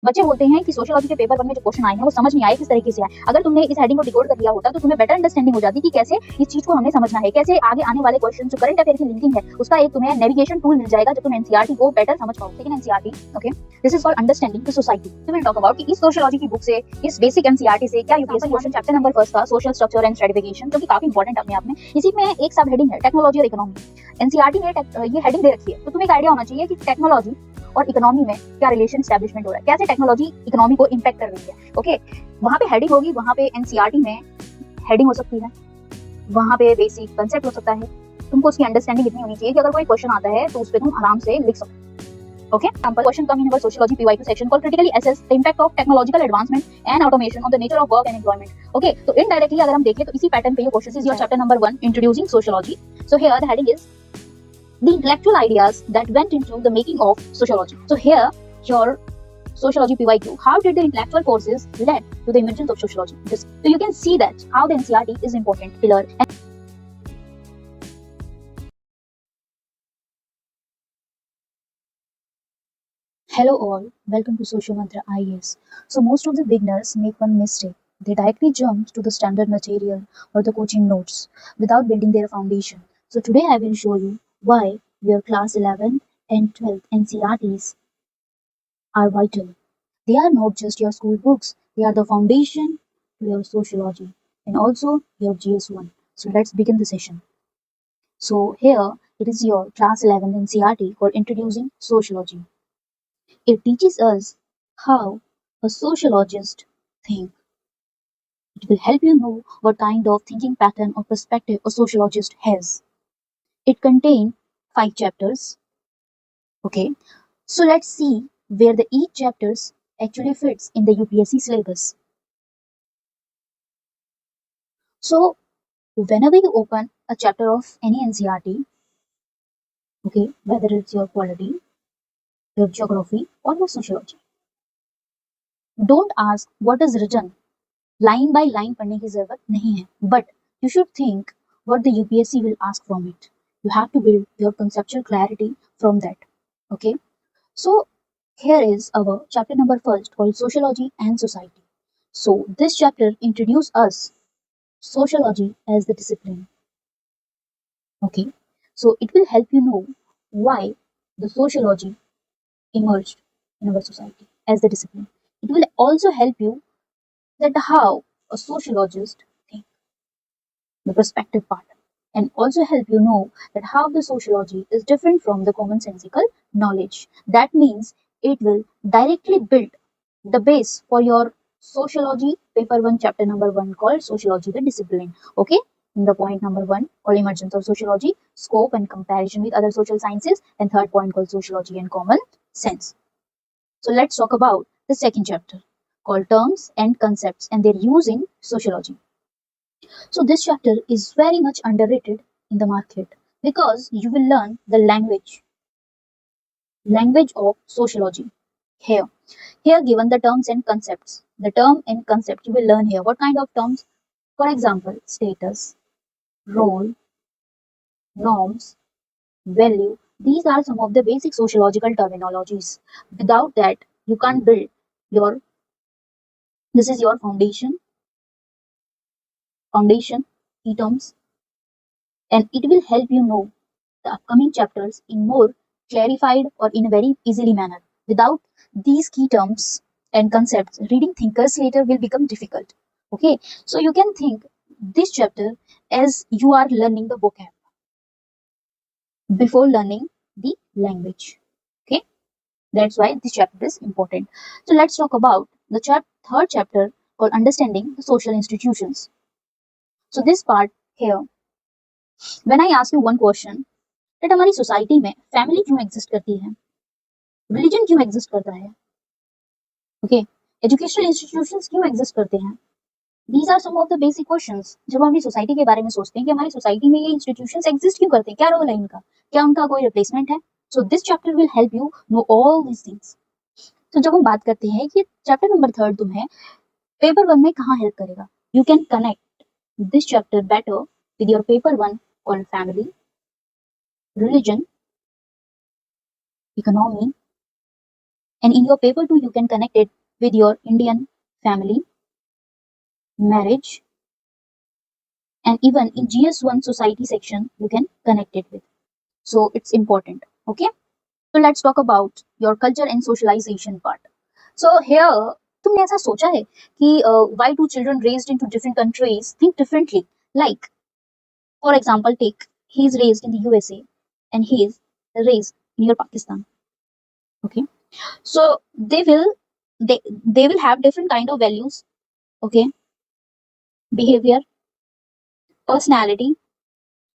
बच्चे बोलते हैं कि सोशियोलॉजी के पेपर 1 में जो क्वेश्चन आए हैं वो समझ नहीं आए, किस तरीके से आए। अगर तुमने इस हेडिंग को डिकोड कर लिया होता तो तुम्हें बेटर अंडरस्टैंडिंग हो जाती कि कैसे इस चीज को हमें समझना है, कैसे आगे आने वाले क्वेश्चन जो करंट अफेयर की लिंकिंग है उसका एक तुम्हें नेविगेशन टूल मिल जाएगा जो तुम एनसीईआरटी को बेटर समझ पाओगे। लेकिन NCERT, okay, this is called understanding the society. We will talk about कि इस सोशियोलॉजी की बुक से, इस बेसिक एनसीईआरटी से क्या यूपीएससी क्वेश्चन चैप्टर नंबर 1 का सोशल स्ट्रक्चर एंड स्ट्रेटिफिकेशन, जो कि काफी इंपॉर्टेंट अपने आप में। इसी में एक सब हेडिंग है टेक्नोलॉजी और इकोनॉमी। एनसीईआरटी ने ये हेडिंग दे रखी है तो तुम्हें एक आइडिया होना चाहिए कि टेक्नोलॉजी और इकोनॉमी में क्या रिलेशन एस्टैब्लिशमेंट हो रहा है, कैसे टेक्नोलॉजी इकोनॉमी को इंपैक्ट कर रही है। ओके, वहां पे हेडिंग होगी, वहां पे एनसीईआरटी में हेडिंग हो सकती है, वहां पे बेसिक कांसेप्ट हो सकता है। तुमको उसकी अंडरस्टैंडिंग इतनी होनी चाहिए कि अगर कोई क्वेश्चन आता है तो उस पे तुम आराम से लिख सको। Okay, example question come in our sociology PYQ section called critically assess the impact of technological advancement and automation on the nature of work and employment. Okay, तो indirectly अगर हम देखें तो इसी पैटर्न पे ये question is your chapter number 1 introducing sociology. So here the heading is the intellectual ideas that went into the making of sociology. So here your sociology PYQ, how did the intellectual forces led to the emergence of sociology? So you can see that how the NCERT is important pillar. Hello all, welcome to Social Mantra IAS. So most of the beginners make one mistake. They directly jump to the standard material or the coaching notes without building their foundation. So today I will show you why your class 11 and 12 NCERTs are vital. They are not just your school books, they are the foundation to your sociology and also your GS1. So let's begin the session. So here it is your class 11 NCERT called Introducing Sociology. It teaches us how a sociologist thinks. It will help you know what kind of thinking pattern or perspective a sociologist has. It contains 5 chapters. Okay, so let's see where the each chapters actually fits in the UPSC syllabus. So whenever you open a chapter of any NCERT, okay, whether it's your polity, your geography, or your sociology, don't ask what is written. Line by line पढ़ने की जरूरत नहीं है, but you should think what the UPSC will ask from it. You have to build your conceptual clarity from that. Okay, so here is our chapter number 1 called Sociology and Society. So this chapter introduces us sociology as the discipline. Okay, so it will help you know why the sociology emerged in our society as the discipline. It will also help you that how a sociologist thinks, the perspective part, and also help you know that how the sociology is different from the commonsensical knowledge. That means it will directly build the base for your sociology paper 1 chapter number 1 called Sociology the Discipline. Okay, in the point number 1 called Emergence of Sociology, Scope and Comparison with Other Social Sciences, and third point called Sociology and Common Sense. So let's talk about the second chapter called Terms and Concepts and their use in sociology. So this chapter is very much underrated in the market because you will learn the language of sociology here. Here given the terms and concepts. The term and concept you will learn here. What kind of terms? For example, status, role, norms, value. These are some of the basic sociological terminologies. Without that, you can't build your, this is your foundation, key terms, and it will help you know the upcoming chapters in more clarified or in a very easily manner. Without these key terms and concepts, reading thinkers later will become difficult. Okay, so you can think this chapter as you are learning the vocab before learning the language. Okay, that's why this chapter is important. So let's talk about the third chapter called Understanding the Social Institutions. So this part here, when I ask you one question, that हमारी society में family क्यों exist करती है, religion क्यों exist करता है, okay, educational institutions क्यों exist करते हैं, these are some of the basic questions. जब हम अपनी सोसाइटी के बारे में सोचते हैं कि हमारी सोसाइटी में ये इंस्टीट्यूशंस एग्जिस्ट क्यों करते हैं, क्या रोल है इनका, क्या उनका कोई रिप्लेसमेंट है. So this chapter will help you know all these things. तो जब हम बात करते हैं कि चैप्टर नंबर 3 तुम्हें पेपर 1 में कहाँ हेल्प करेगा, you can connect this chapter better with your paper 1 called family, religion, economy, And in your paper 2, you can connect it with your Indian family, marriage, and even in GS1 society section, you can connect it with. So it's important. Okay. So let's talk about your culture and socialization part. So here, तुमने ऐसा सोचा है कि why do children raised into different countries think differently? Like, for example, take he is raised in the USA and he is raised near Pakistan. Okay, so they will have different kind of values. Okay, behavior, personality.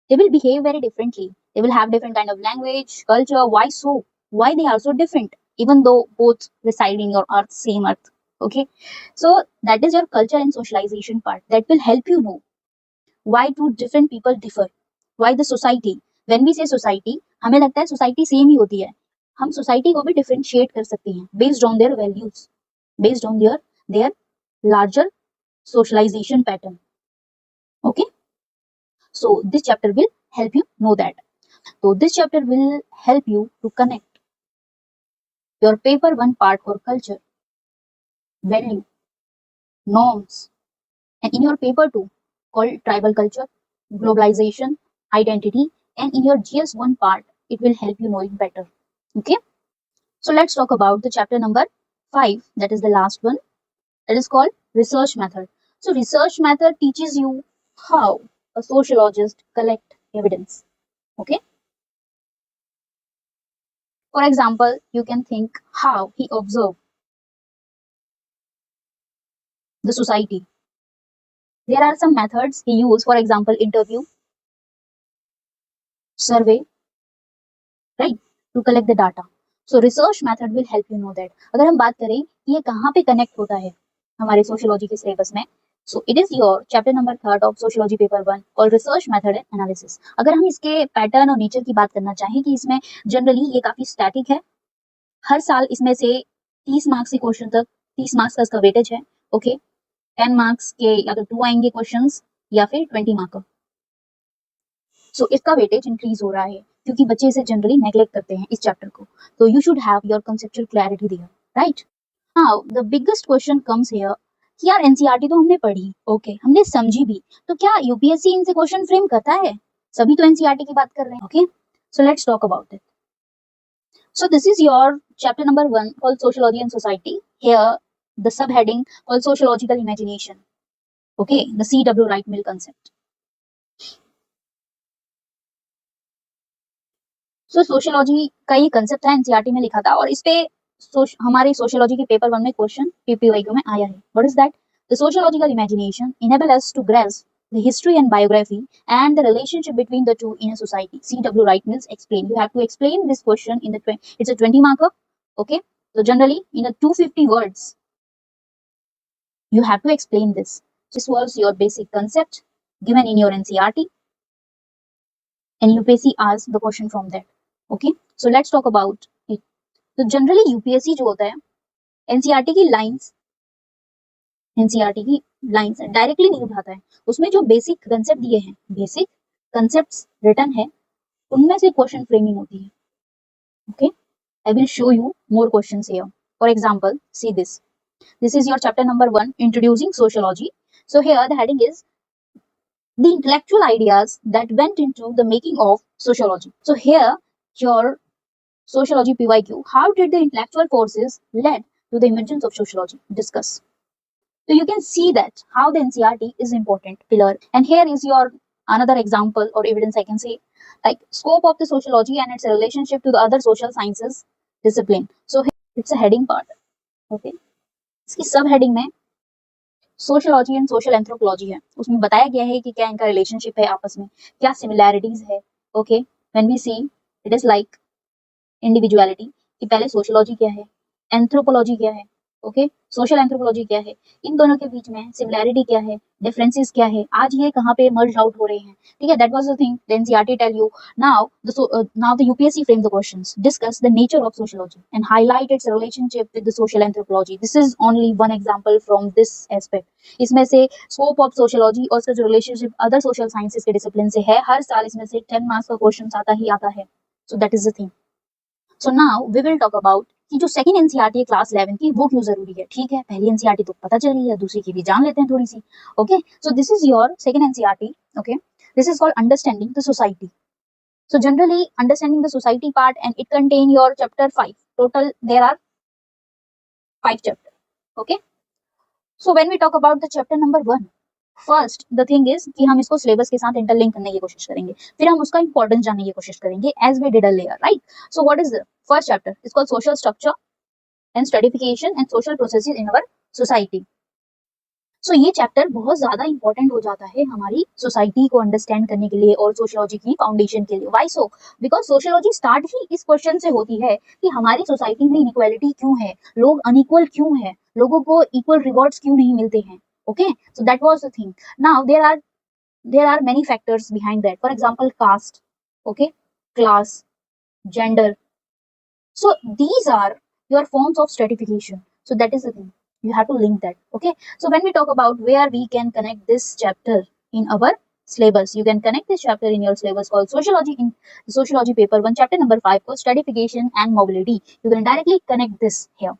They will behave very differently. They will have different kind of language, culture. Why so? Why they are so different? Even though both reside in your earth, same earth. Okay, so that is your culture and socialization part. That will help you know why do different people differ. Why the society? When we say society, हमें लगता है society same ही होती है. हम society को भी differentiate कर सकते हैं based on their values, based on their larger socialization pattern. Okay. So this chapter will help you know that. So this chapter will help you to connect your paper 1 part for culture, value, norms, and in your paper 2 called tribal culture, globalization, identity, and in your GS1 part, it will help you know it better. Okay. So let's talk about the chapter number 5, that is the last one, that is called research method. So research method teaches you how a sociologist collect evidence. Okay. For example, you can think how he observed the society. There are some methods he used, for example, interview, survey, right, to collect the data. So research method will help you know that. अगर हम बात करें कि ये कहाँ पे connect होता है हमारे सोशियोलॉजी के सिलेबस में, so it is your chapter number 3 of sociology paper 1 called research method and analysis. अगर हम इसके पैटर्न और नेचर की बात करना चाहें कि इसमें जनरली ये काफी स्टैटिक है, हर साल इसमें से 30 मार्क्स के क्वेश्चन तक 30 मार्क्स का इसका वेटेज है. ओके, 10 मार्क्स के या तो 2 आएंगे क्वेश्चंस या फिर 20 मार्क का. सो इसका वेटेज इंक्रीज हो रहा है क्योंकि बच्चे इसे जनरली नेग्लेक्ट करते हैं इस चैप्टर को. तो you should have your conceptual clarity there, right. Now the biggest question comes here कि यार एनसीईआरटी तो हमने पढ़ी, ओके, हमने समझी भी, तो क्या यूपीएससी इनसे क्वेश्चन फ्रेम करता है? सभी तो एनसीईआरटी की बात कर रहे हैं. Okay, so let's talk about it. So this is your chapter number 1 called Sociology and Society. Here the subheading called Sociological Imagination. Okay, the C.W. Wright Mill concept. So sociology का ये concept है, NCERT में लिखा था और इस पे हमारे sociology के paper 1 में question PPYQ में आया है. What is that? The sociological imagination enable us to grasp the history and biography and the relationship between the two in a society. C.W. Wright Mills explain. You have to explain this question in the it's a 20 marker. Okay, so generally in a 250 words you have to explain this. This was your basic concept given in your NCERT and UPSC asks the question from that. Okay, so let's talk about it. So generally UPSC जो होता है NCERT की lines directly नहीं उठाता है, उसमें जो basic concept दिए हैं, बेसिक कंसेप्ट्स रिटन है, उनमें से क्वेश्चन फ्रेमिंग होती है. Okay, I will show you more questions here. For example, see this. This is your chapter number 1, introducing sociology. So here the heading is the intellectual ideas that went into the making of sociology. So here your sociology PYQ, how did the intellectual forces led to the emergence of sociology? Discuss. So you can see that how the NCERT is important pillar. And here is your another example or evidence I can say, like scope of the sociology and its relationship to the other social sciences discipline. So it's a heading part. Okay, इसकी सब heading में sociology and social anthropology है, उसमें बताया गया है कि क्या इनका रिलेशनशिप है आपस में, क्या सिमिलैरिटीज है. Okay, when we see it is like individuality कि पहले सोशियोलॉजी क्या है, एंथ्रोपोलॉजी क्या है, ओके, सोशल एंथ्रोपोलॉजी क्या है, इन दोनों के बीच में सिमिलैरिटी क्या है, डिफरेंसेस क्या है, आज ये कहाँ पे मर्ज आउट हो रहे हैं. ठीक है, that was the thing the NCERT tell you. Now the UPSC frame the questions, discuss the nature of sociology and highlight its relationship with the social anthropology. This is only one example from this aspect. इसमें से scope of sociology और उसका जो relationship other social sciences के discipline से है, हर साल इसमें से 10 मार्क्स का क्वेश्चन आता ही आता है. सो that is the thing. So now we will talk about कि जो सेकंड एनसीईआरटी है क्लास 11 की वो क्यों जरूरी है। ठीक है, पहली एनसीईआरटी तो पता चल गई है, दूसरी की भी जान लेते हैं थोड़ी सी। Okay, so this is your second NCERT. Okay, this is called understanding the society. So generally understanding the society part, and it contain your chapter 5. Total there are 5 chapters. Okay. So when we talk about the chapter number 1, first the thing is कि हम इसको syllabus के साथ interlink करने की कोशिश करेंगे, फिर हम उसका importance जानने की कोशिश करेंगे as we did earlier, right? So what is the first chapter? It's called social structure and stratification and social processes in our society. सो ये चैप्टर बहुत ज्यादा इंपॉर्टेंट हो जाता है हमारी सोसाइटी को अंडरस्टैंड करने के लिए और सोशियोलॉजी की फाउंडेशन के लिए। Why so? Because sociology start ही इस क्वेश्चन से होती है कि हमारी सोसाइटी में इनइक्वालिटी क्यों है, लोग अनइक्वल क्यों है, लोगों को इक्वल रिवॉर्ड्स क्यों नहीं मिलते हैं। Okay, so that was the thing. Now there are many factors behind that. For example caste, okay, class, gender. So these are your forms of stratification. So that is the thing. You have to link that. Okay. So when we talk about where we can connect this chapter in our syllabus, you can connect this chapter in your syllabus called sociology in sociology paper 1, chapter number 5 called stratification and mobility. You can directly connect this here.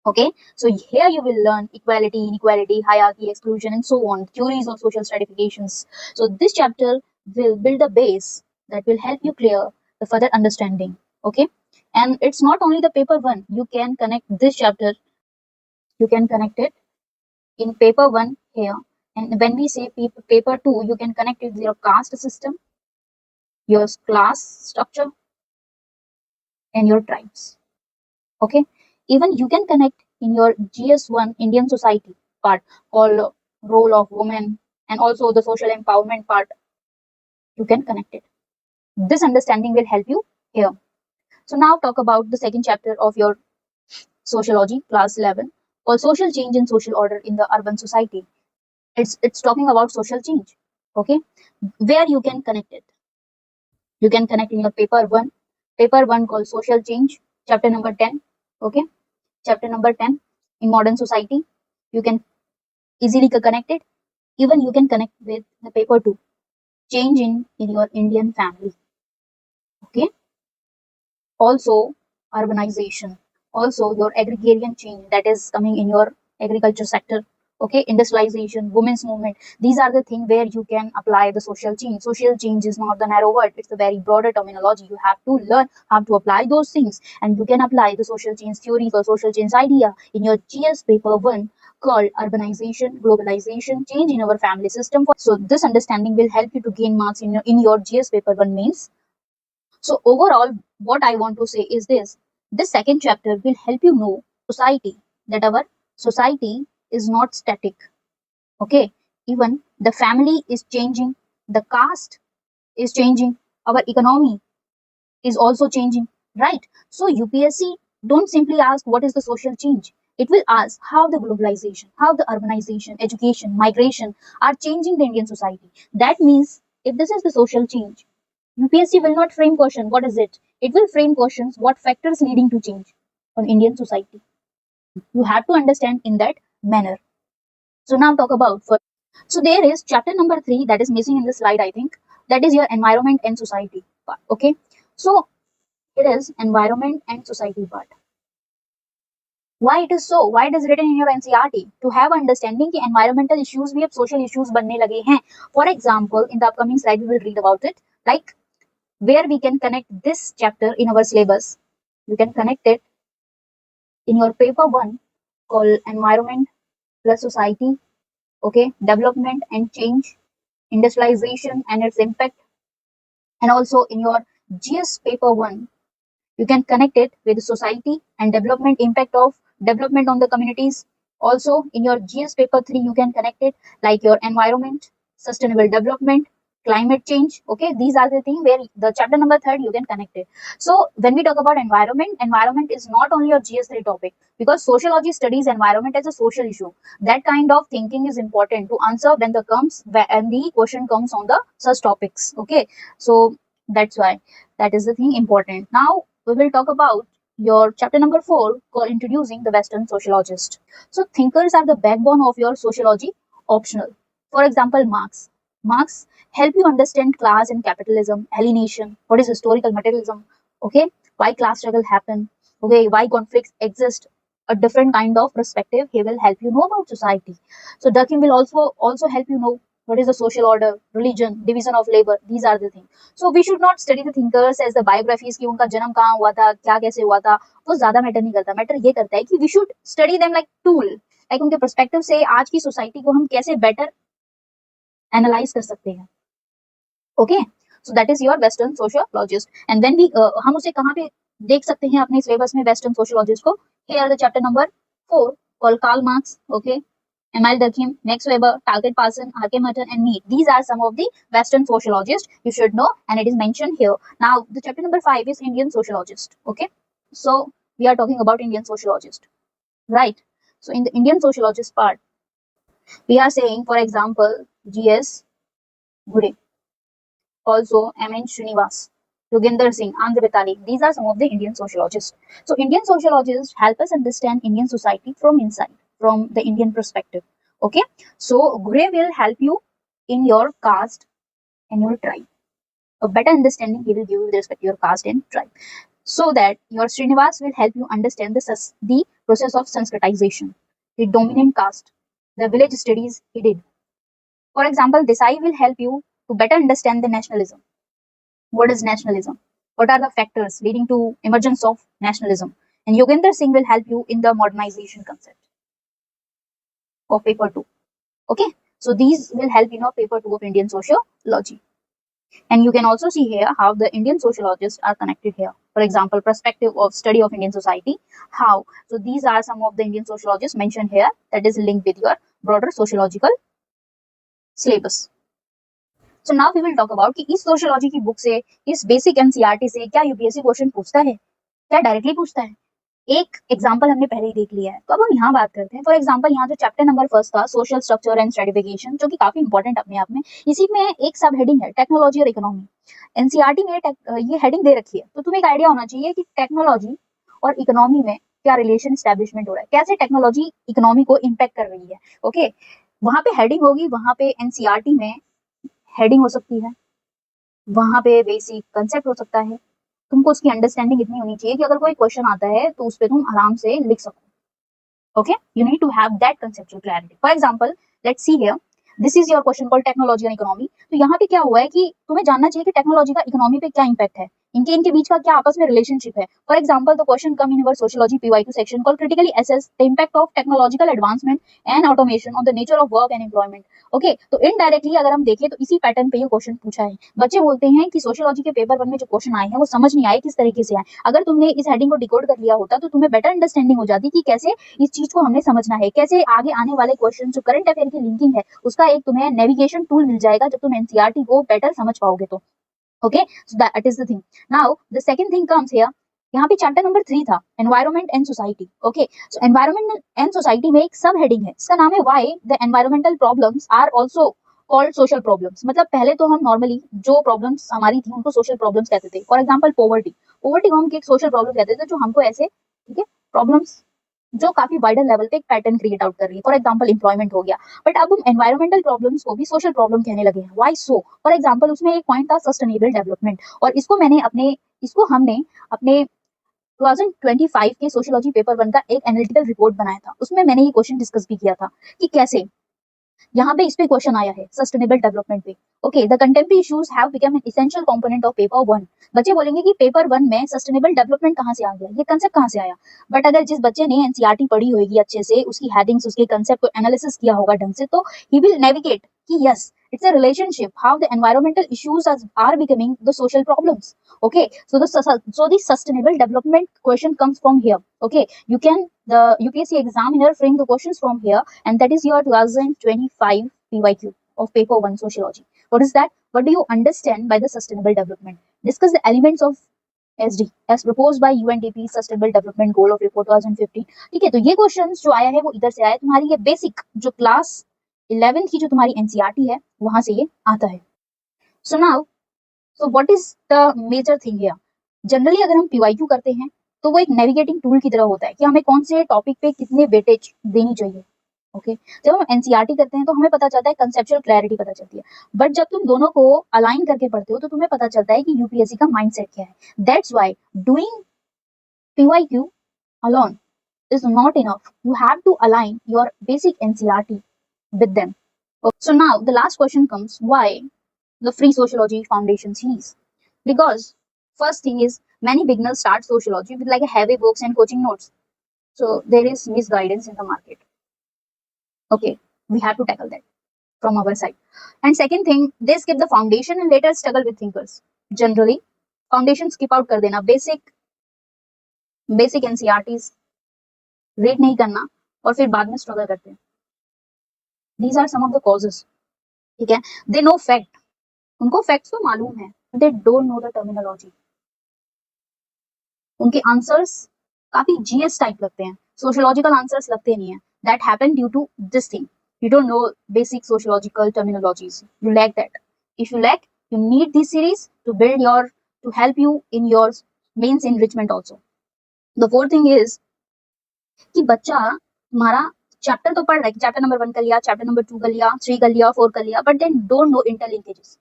Okay. So here you will learn equality, inequality, hierarchy, exclusion, and so on. Theories of social stratifications. So this chapter will build a base that will help you clear the further understanding. Okay. And it's not only the paper 1. You can connect this chapter. You can connect it in paper 1 here. And when we say paper 2, you can connect it with your caste system, your class structure, and your tribes. Okay. Even you can connect in your GS1 Indian society part called role of women, and also the social empowerment part. You can connect it. This understanding will help you here. So now talk about the second chapter of your sociology class 11 called social change and social order in the urban society. It's talking about social change. Okay, where you can connect it. You can connect in your paper 1 called social change, chapter number 10. Okay, chapter number 10 in modern society. You can easily connect it. Even you can connect with the paper 2, change in your Indian family. Okay, also urbanization, also your agrarian change that is coming in your agriculture sector. Okay, industrialization, women's movement. These are the things where you can apply the social change. Social change is not the narrow word, it's a very broader terminology. You have to learn how to apply those things, and you can apply the social change theory or social change idea in your GS paper 1 called urbanization, globalization, change in our family system. So this understanding will help you to gain marks in your GS paper 1 mains. So overall, what I want to say is this second chapter will help you know society, that our society is not static. Okay, even the family is changing, the caste is changing, our economy is also changing, right? So UPSC don't simply ask what is the social change. It will ask how the globalization, how the urbanization, education, migration are changing the Indian society. That means if this is the social change, UPSC will not frame question what is it. It will frame questions what factors leading to change on Indian society. You have to understand in that manner. So now talk about first. So there is chapter number 3 that is missing in the slide, I think. That is your environment and society part. Okay. So it is environment and society part. Why it is so? Why it is written in your NCERT? To have understanding कि environmental issues भी अब social issues बनने लगे हैं. For example, in the upcoming slide we will read about it. Like where we can connect this chapter in our syllabus. You can connect it in your paper 1 called environment plus society. Okay, development and change, industrialization and its impact. And also in your GS paper 1, you can connect it with society and development impact of development on the communities. Also in your GS paper 3, you can connect it like your environment, sustainable development, climate change. Okay, these are the things where the chapter number 3 you can connect it. So when we talk about environment is not only your GS3 topic, because sociology studies environment as a social issue. That kind of thinking is important to answer when the question comes on the such topics. Okay, so that's why that is the thing important. Now we will talk about your chapter number 4 called introducing the Western sociologist. So thinkers are the backbone of your sociology optional. For example, Marx help you understand class and capitalism, alienation, what is historical materialism, okay, why class struggle happen, Okay, why conflicts exist, a different kind of perspective. He will help you know about society. So Durkheim will also help you know what is the social order, religion, division of labor. These are the things. So we should not study the thinkers as the biographies कि उनका जन्म कहाँ हुआ था, क्या कैसे हुआ था, वो ज्यादा मैटर नहीं करता. मैटर ये करता है कि we should study them like tool, like उनके पर्सपेक्टिव से आज की सोसाइटी को हम कैसे बेटर एनालाइज कर सकते हैं. Okay, so that is your western sociologist. And then we हम उसे कहाँ पे देख सकते हैं अपने सिलेबस में वेस्टर्न सोशियोलॉजिस्ट को. Here the chapter number 4 called Karl Marx, okay, Emile Durkheim, Max Weber, Talcott Parsons, R.K. Merton, and Mead. These are some of the Western sociologists you should know, and it is mentioned here. Now, the chapter number 5 is Indian sociologist. Okay, so we are talking about Indian sociologist, right? So in the Indian sociologist part, we are saying, for example, G.S. Ghurye, also M.N. Srinivas, Yogendra Singh, Andhra Vitali. These are some of the Indian sociologists. So Indian sociologists help us understand Indian society from inside, from the Indian perspective. Okay, so Ghurye will help you in your caste and your tribe. A better understanding he will give you with respect to your caste and tribe. So that your Srinivas will help you understand the process of Sanskritization, the dominant caste, the village studies he did. For example, Desai will help you to better understand the nationalism. What is nationalism? What are the factors leading to emergence of nationalism? And Yogendra Singh will help you in the modernization concept of paper 2. Okay, so these will help paper 2 of Indian sociology. And you can also see here how the Indian sociologists are connected here. For example, perspective of study of Indian society. How? So these are some of the Indian sociologists mentioned here that is linked with your broader sociological syllabus. So now we will talk about कि इस sociology की book से, इस basic NCERT से क्या UPSC question पूछता है, क्या डायरेक्टली पूछता है. एक एग्जांपल हमने पहले ही देख लिया है, तो अब हम यहाँ बात करते हैं. फॉर एग्जांपल यहाँ जो चैप्टर नंबर 1 था, सोशल स्ट्रक्चर एंड स्ट्रेटिफिकेशन, जो कि काफी इंपॉर्टेंट अपने आप में, इसी में एक सब हेडिंग है टेक्नोलॉजी और इकोनॉमी. एनसीईआरटी में ये हेडिंग दे रखी है, तो तुम्हें एक आइडिया होना चाहिए कि टेक्नोलॉजी और इकोनॉमी में क्या रिलेशन स्टैब्लिशमेंट हो रहा है, कैसे टेक्नोलॉजी इकोनॉमी को इम्पैक्ट कर रही है. ओके, वहां पे हेडिंग होगी, वहां पे एनसीईआरटी में हेडिंग हो सकती है, वहां पे बेसिक कंसेप्ट हो सकता है. तुमको उसकी अंडरस्टैंडिंग इतनी होनी चाहिए कि अगर कोई क्वेश्चन आता है तो उस पर तुम आराम से लिख सको. Okay, you need to have that conceptual clarity. For example, let's see here, this is your question called technology and economy. तो यहाँ पे क्या हुआ है कि तुम्हें जानना चाहिए कि टेक्नोलॉजी का इकोनॉमी पे क्या इंपैक्ट है, इनके बीच का क्या आपस में रिलेशनशिप है. For example, the question come in your sociology PY2 section called critically assess the impact of technological advancement and automation on the nature of work and employment. Okay, तो इनडायरेक्टली अगर हम देखें तो इसी पैटर्न पे ये question पूछा है. बच्चे बोलते हैं कि सोशियोलॉजी के पेपर 1 में जो क्वेश्चन आए हैं वो समझ नहीं आए किस तरीके से आए. अगर तुमने इस हेडिंग को डिकोड कर लिया होता तो तुम्हें बेटर अंडरस्टैंडिंग हो जाती कि कैसे इस चीज को हमने समझना है, कैसे आगे आने वाले क्वेश्चन जो करंट अफेयर की लिंकिंग है उसका एक तुम्हें नेविगेशन टूल मिल जाएगा जब तुम एनसीईआरटी को बेटर समझ पाओगे तो. Okay, so that is the thing. Now the second thing comes here. यहाँ पे चैप्टर नंबर 3 था, environment and society. Okay, so environment and society में एक सब हेडिंग है, इसका नाम है why the environmental problems are also called social problems. मतलब पहले तो हम नॉर्मली जो प्रॉब्लम्स हमारी थी उनको सोशल प्रॉब्लम्स कहते थे. फॉर एग्जांपल, पॉवर्टी को हम एक सोशल प्रॉब्लम कहते थे, जो हमको ऐसे, ठीक है, प्रॉब्लम्स जो काफी वाइडर लेवल पे एक पैटर्न क्रिएट आउट कर रही है. फॉर एग्जांपल, एम्प्लॉयमेंट हो गया. बट अब हम एनवायरमेंटल प्रॉब्लम्स को भी सोशल प्रॉब्लम कहने लगे हैं. Why so? फॉर एग्जांपल, उसमें एक पॉइंट था सस्टेनेबल डेवलपमेंट, और इसको हमने अपने 2025 के सोशियोलॉजी पेपर 1 का एक एनालिटिकल रिपोर्ट बनाया था. उसमें मैंने ये क्वेश्चन डिस्कस भी किया था कि कैसे यहाँ पे इस पे क्वेश्चन आया है सस्टेनेबल डेवलपमेंट पे. Okay, the contemporary issues have become an essential component of paper 1. बच्चे बोलेंगे कि पेपर 1 में सस्टेनेबल डेवलपमेंट कहाँ से आ गया, ये कंसेप्ट कहाँ से आया. बट अगर जिस बच्चे ने एनसीईआरटी पढ़ी होगी अच्छे से, उसकी हेडिंग्स, उसके कंसेप्ट को एनालिसिस किया होगा ढंग से, तो ही विल नेविगेट कि yes, it's a relationship how the environmental issues are becoming the social problems. Okay, so the sustainable development question comes from here. Okay, the UPSC examiner frame the questions from here, and that is your 2025 PYQ of paper 1 sociology. What is that? What do you understand by the sustainable development? Discuss the elements of SD as proposed by UNDP Sustainable Development Goal of Report 2015. ठीक है, तो ये questions जो आया है वो इधर से आया. तुम्हारी ये बेसिक जो क्लास 11th की जो तुम्हारी एनसीईआरटी है वहां से ये आता है. So now, so what is the major thing here? Generally अगर हम पीवाईक्यू करते हैं तो वो एक नेविगेटिंग टूल की तरह होता है कि हमें कौन से टॉपिक पे कितने वेटेज देनी चाहिए. ओके, जब हम एनसीईआरटी करते हैं तो हमें पता चलता है, कंसेप्चुअल क्लैरिटी पता चलती है. बट जब तुम दोनों को अलाइन करके पढ़ते हो तो तुम्हें पता चलता है कि यूपीएससी का माइंडसेट क्या है. That's why doing PYQ alone is not enough. You have to align your basic NCRT with them. So now the last question comes, why the Free Sociology Foundation series? Because first thing is, many beginners start sociology with like a heavy books and coaching notes. So there is misguidance in the market. Okay, we have to tackle that from our side. And second thing, they skip the foundation and later struggle with thinkers. Generally, foundation skip out कर देना, basic NCRTs read नहीं करना और फिर बाद में struggle करते हैं. These are some of the causes. ठीक है, they know fact, उनको facts तो मालूम है, they don't know the terminology. उनके आंसर्स काफी GS टाइप लगते हैं, सोशियोलॉजिकल आंसर्स लगते नहीं है. That happened due to this thing. You don't know basic sociological terminologies. You lack that. If you lack, you need this series to help you in your mains enrichment also. The fourth thing is कि बच्चा तुम्हारा chapter तो पढ़ रहा है, chapter number 1 कर लिया, chapter number 2 कर लिया, 3 कर लिया, 4 कर लिया, but then don't know interlinkages.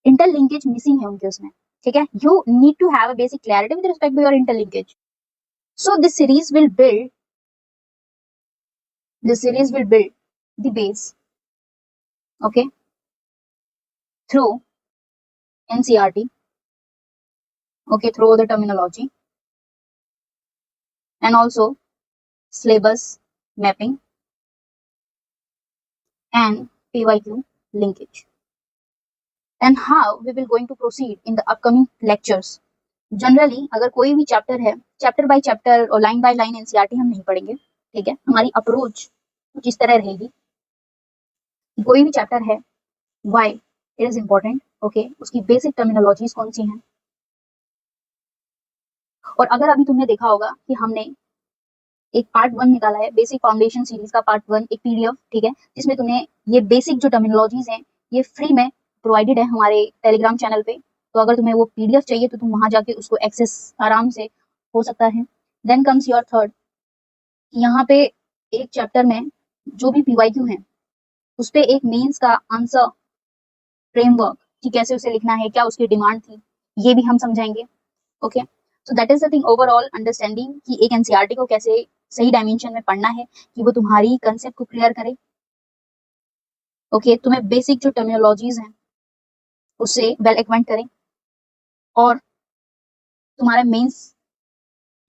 Interlinkage missing है उनके उसमें. ठीक है, you need to have a basic clarity with respect to your interlinkage. So this series will build the base, okay, through NCRT, okay, through the terminology, and also syllabus mapping and PYQ linkage. And how we will going to proceed in the upcoming lectures. Generally अगर कोई भी chapter है, chapter by chapter और line by line NCERT हम नहीं पढ़ेंगे. ठीक है, हमारी अप्रोच कुछ इस तरह रहेगी. कोई भी चैप्टर है, why it is important, okay, उसकी बेसिक टर्मिनोलॉजीज कौन सी हैं. और अगर अभी तुमने देखा होगा कि हमने एक पार्ट 1 निकाला है, बेसिक फाउंडेशन सीरीज का पार्ट 1, एक पीडीएफ. ठीक है, जिसमें तुम्हें ये बेसिक जो टर्मिनोलॉजीज हैं ये फ्री में प्रोवाइडेड है हमारे टेलीग्राम चैनल पे. तो अगर तुम्हें वो पीडीएफ चाहिए तो तुम वहां जाके उसको एक्सेस आराम से हो सकता है. देन कम्स योर थर्ड, यहाँ पे एक चैप्टर में जो भी पीवाईक्यू है उस पे एक मेंस का आंसर फ्रेमवर्क कि कैसे उसे लिखना है, क्या उसकी डिमांड थी, ये भी हम समझाएंगे. Okay, so that is the thing, overall understanding कि एक एनसीईआरटी को कैसे सही डायमेंशन में पढ़ना है कि वो तुम्हारी कंसेप्ट को क्लियर करे. ओके, तुम्हें बेसिक जो टर्मिनोलॉजीज हैं उससे वेल एक्वेंट करें और तुम्हारा मेंस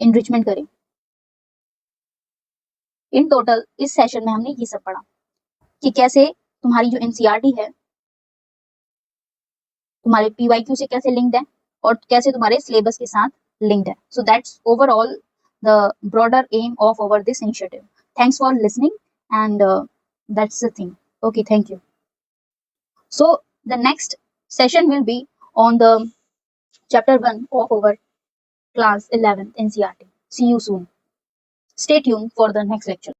एनरिचमेंट करें. इन टोटल इस सेशन में हमने ये सब पढ़ा कि कैसे तुम्हारी जो एनसीईआरटी है तुम्हारे पीवाईक्यू से कैसे लिंक्ड है और कैसे तुम्हारे सिलेबस के साथ linked है. So that's overall the broader aim of our this initiative. Thanks for listening, and that's the thing. Okay, thank you. So the next session will be on the chapter 1 of our class 11th NCERT. See you soon. Stay tuned for the next lecture.